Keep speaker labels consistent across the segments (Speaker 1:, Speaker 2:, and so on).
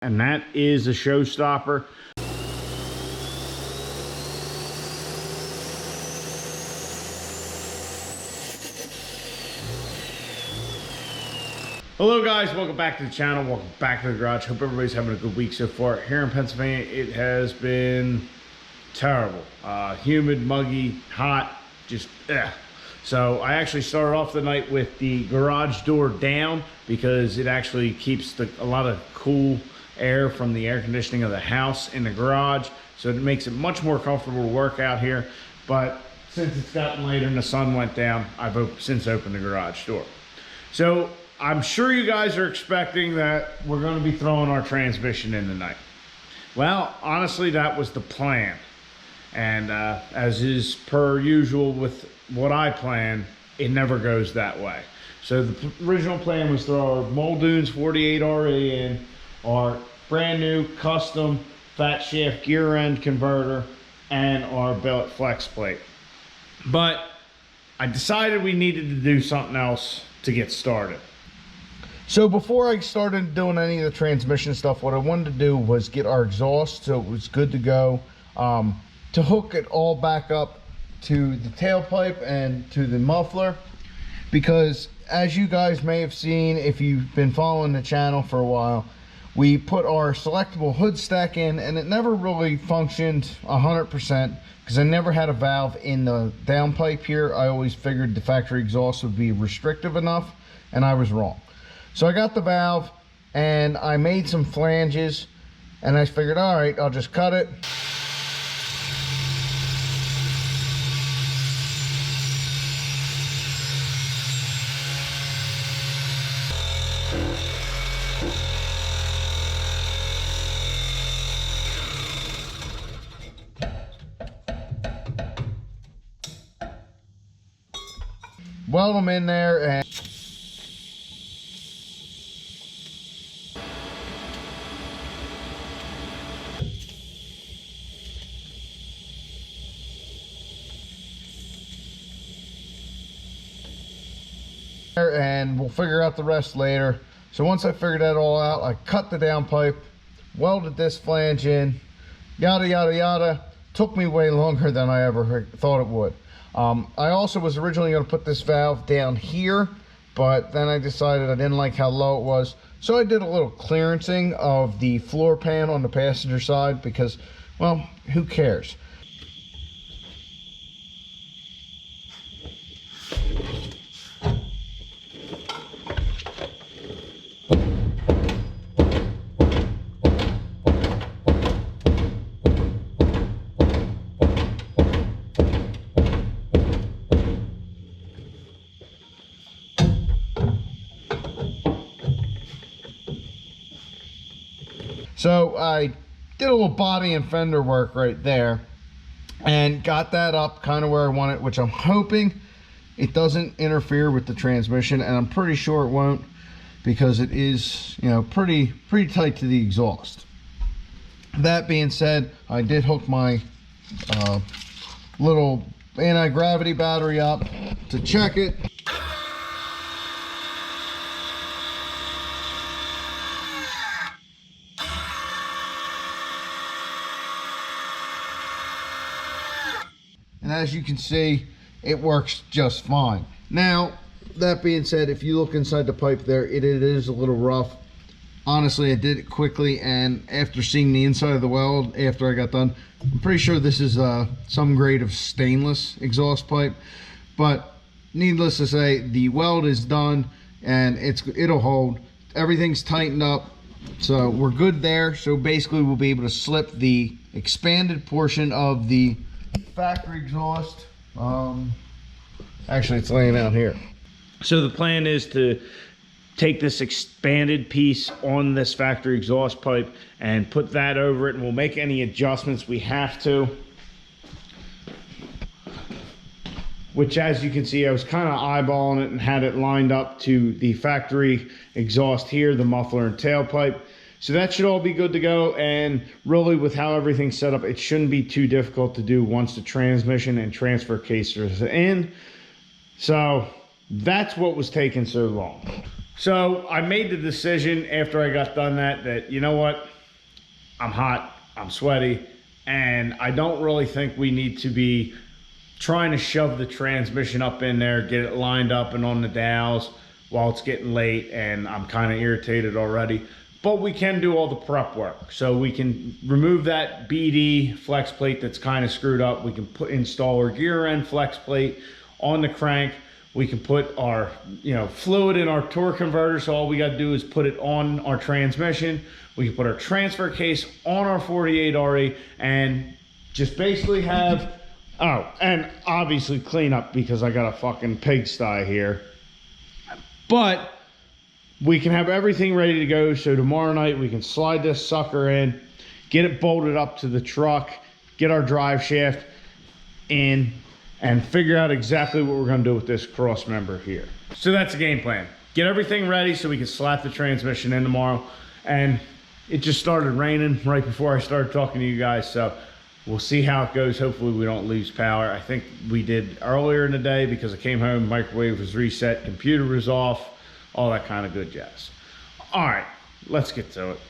Speaker 1: and that is a showstopper. Hello guys, welcome back to the channel, welcome back to the garage. Hope everybody's having a good week so far. Here in Pennsylvania, it has been terrible. Humid, muggy, hot, just So I actually started off the night with the garage door down because it actually keeps a lot of cool air from the air conditioning of the house in the garage. So it makes it much more comfortable to work out here. But since it's gotten later and the sun went down, I've since opened the garage door. So I'm sure you guys are expecting that we're going to be throwing our transmission in tonight. Well, honestly, that was the plan. And as is per usual with what I plan, it never goes that way. So the original plan was to throw our Muldoon's 48RE in, our brand new custom fat shaft gear end converter, and our billet flex plate. But I decided we needed to do something else to get started. So before I started doing any of the transmission stuff, what I wanted to do was get our exhaust so it was good to go, to hook it all back up to the tailpipe and to the muffler, because as you guys may have seen if you've been following the channel for a while, we put our selectable hood stack in and it never really functioned 100% because I never had a valve in the downpipe here. I always figured the factory exhaust would be restrictive enough, and I was wrong. So I got the valve and I made some flanges and I figured, all right, I'll just cut it. Weld them in there and we'll figure out the rest later. So once I figured that all out, I cut the downpipe, welded this flange in, yada yada yada. Took me way longer than I ever thought it would. I also was originally going to put this valve down here, but then I decided I didn't like how low it was, so I did a little clearancing of the floor pan on the passenger side because, well, who cares? So I did a little body and fender work right there and got that up kind of where I want it, which I'm hoping it doesn't interfere with the transmission, and I'm pretty sure it won't because it is, you know, pretty tight to the exhaust. That being said, I did hook my little anti-gravity battery up to check it. And as you can see, it works just fine. Now, that being said, if you look inside the pipe there, it is a little rough. Honestly, I did it quickly, and after seeing the inside of the weld after I got done, I'm pretty sure this is some grade of stainless exhaust pipe. But needless to say, the weld is done and it'll hold. Everything's tightened up, so we're good there. So basically we'll be able to slip the expanded portion of the factory exhaust. Actually, it's laying out here. So the plan is to take this expanded piece on this factory exhaust pipe and put that over it, and we'll make any adjustments we have to. Which, as you can see, I was kind of eyeballing it and had it lined up to the factory exhaust here, the muffler and tailpipe. So that should all be good to go, and really with how everything's set up, it shouldn't be too difficult to do once the transmission and transfer case is in. So that's what was taking so long. So I made the decision after I got done that you know what, I'm hot, I'm sweaty, and I don't really think we need to be trying to shove the transmission up in there, get it lined up and on the dowels while it's getting late, and I'm kind of irritated already. But we can do all the prep work. So we can remove that BD flex plate that's kind of screwed up. We can install our gear end flex plate on the crank. We can put our fluid in our torque converter, so all we got to do is put it on our transmission. We can put our transfer case on our 48RE and just basically have, oh, and obviously clean up because I got a fucking pigsty here. But we can have everything ready to go, so tomorrow night we can slide this sucker in, get it bolted up to the truck, get our drive shaft in, and figure out exactly what we're going to do with this cross member here. So that's the game plan. Get everything ready so we can slap the transmission in tomorrow. And it just started raining right before I started talking to you guys, so we'll see how it goes. Hopefully we don't lose power. I think we did earlier in the day because I came home, microwave was reset, computer was off, all that kind of good jazz. All right, let's get to it.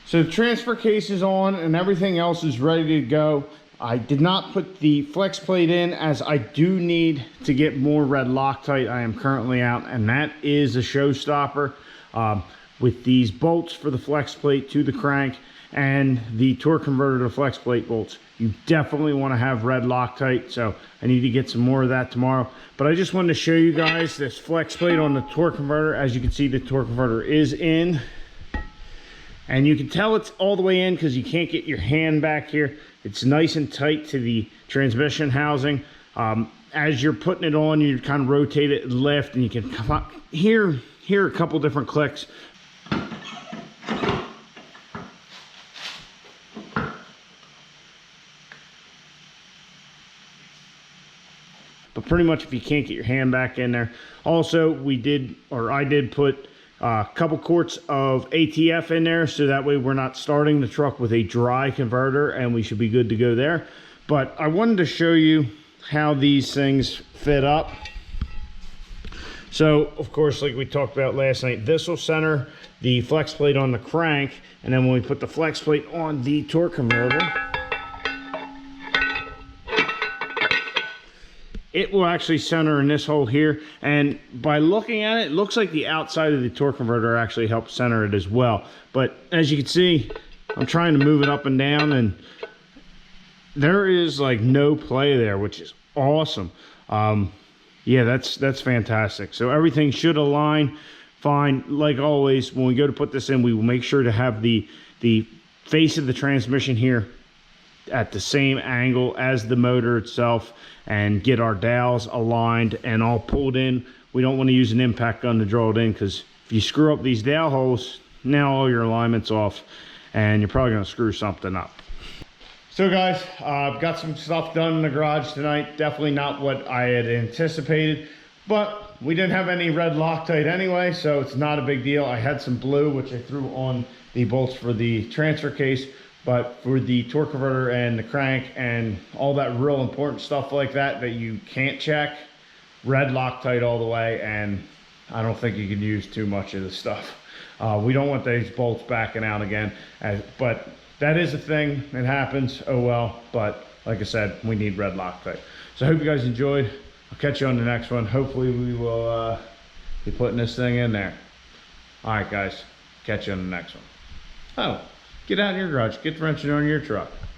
Speaker 1: So the transfer case is on and everything else is ready to go. I did not put the flex plate in as I do need to get more red Loctite. I am currently out, and that is a showstopper with these bolts for the flex plate to the crank and the torque converter to flex plate bolts. You definitely want to have red Loctite, so I need to get some more of that tomorrow. But I just wanted to show you guys this flex plate on the torque converter. As you can see, the torque converter is in. And you can tell it's all the way in because you can't get your hand back here. It's nice and tight to the transmission housing. As you're putting it on, you kind of rotate it and lift, and you can come up, hear a couple different clicks. But pretty much if you can't get your hand back in there. Also, I did put a couple quarts of ATF in there, so that way we're not starting the truck with a dry converter, and we should be good to go there. But I wanted to show you how these things fit up. So of course, like we talked about last night, this will center the flex plate on the crank, and then when we put the flex plate on the torque converter, it will actually center in this hole here. And by looking at it, it looks like the outside of the torque converter actually helps center it as well. But as you can see, I'm trying to move it up and down, and there is like no play there, which is awesome. Yeah, that's fantastic. So everything should align fine. Like always, when we go to put this in, we will make sure to have the face of the transmission here at the same angle as the motor itself, and get our dowels aligned and all pulled in. We don't want to use an impact gun to draw it in, because if you screw up these dowel holes, now all your alignment's off and you're probably going to screw something up. So guys, I've got some stuff done in the garage tonight. Definitely not what I had anticipated, but we didn't have any red Loctite anyway, so it's not a big deal. I had some blue, which I threw on the bolts for the transfer case. But for the torque converter and the crank and all that real important stuff like that you can't check, red Loctite all the way, and I don't think you can use too much of this stuff. We don't want these bolts backing out again, but that is a thing. It happens, oh well. But like I said, we need red Loctite. So I hope you guys enjoyed. I'll catch you on the next one. Hopefully we will be putting this thing in there. All right, guys, catch you on the next one. Oh. Get out in your garage, get the wrenching on your truck.